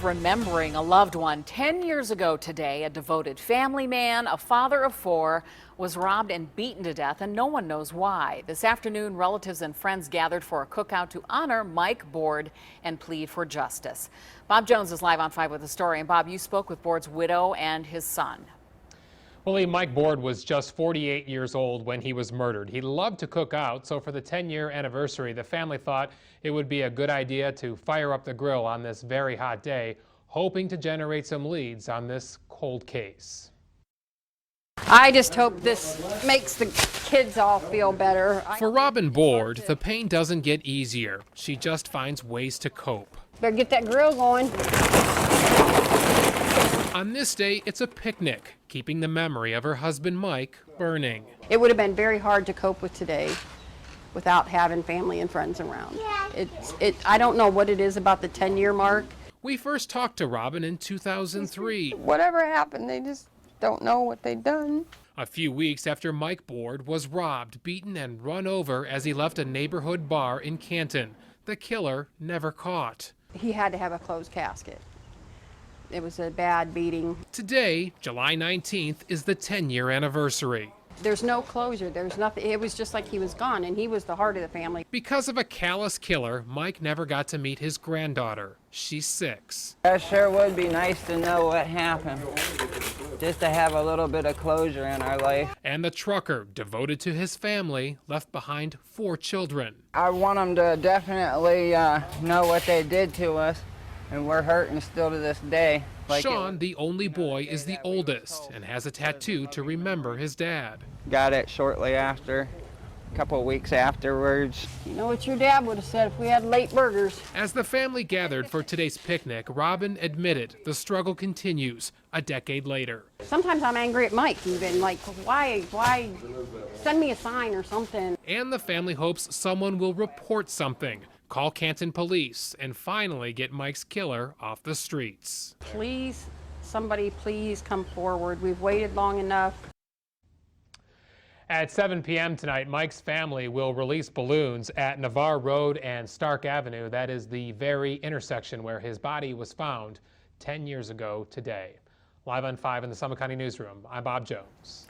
Remembering a loved one. 10 years ago today, a devoted family man, a father of four, was robbed and beaten to death, and no one knows why. This afternoon, relatives and friends gathered for a cookout to honor Mike Board and plead for justice. Bob Jones is live on 5 with the story. And Bob, you spoke with Board's widow and his son. Well, Lee, Mike Board was just 48 years old when he was murdered. He loved to cook out, so for the 10-year anniversary, the family thought it would be a good idea to fire up the grill on this very hot day, hoping to generate some leads on this cold case. I just hope this makes the kids all feel better. For Robin Board, the pain doesn't get easier. She just finds ways to cope. Better get that grill going. On this day, it's a picnic, keeping the memory of her husband Mike burning. It would have been very hard to cope with today without having family and friends around. I don't know what it is about the 10-year mark. We first talked to Robin in 2003. Whatever happened, they just don't know what they'd done. A few weeks after Mike Board was robbed, beaten, and run over as he left a neighborhood bar in Canton. The killer never caught. He had to have a closed casket. It was a bad beating. Today, July 19th, is the 10-year anniversary. There's no closure. There's nothing. It was just like he was gone, and he was the heart of the family. Because of a callous killer, Mike never got to meet his granddaughter. She's 6. That sure would be nice to know what happened, just to have a little bit of closure in our life. And the trucker, devoted to his family, left behind 4 children. I want them to definitely know what they did to us, and we're hurting still to this day. Sean, the only boy, is the oldest and has a tattoo to remember his dad. Got it shortly after, a couple of weeks afterwards. You know what your dad would have said if we had late burgers. As the family gathered for today's picnic, Robin admitted the struggle continues a decade later. Sometimes I'm angry at Mike even, like, why send me a sign or something. And the family hopes someone will report something, call Canton police, and finally get Mike's killer off the streets. Please, somebody please come forward. We've waited long enough. At 7 p.m. tonight, Mike's family will release balloons at Navarre Road and Stark Avenue. That is the very intersection where his body was found 10 years ago today. Live on 5 in the Summit County Newsroom, I'm Bob Jones.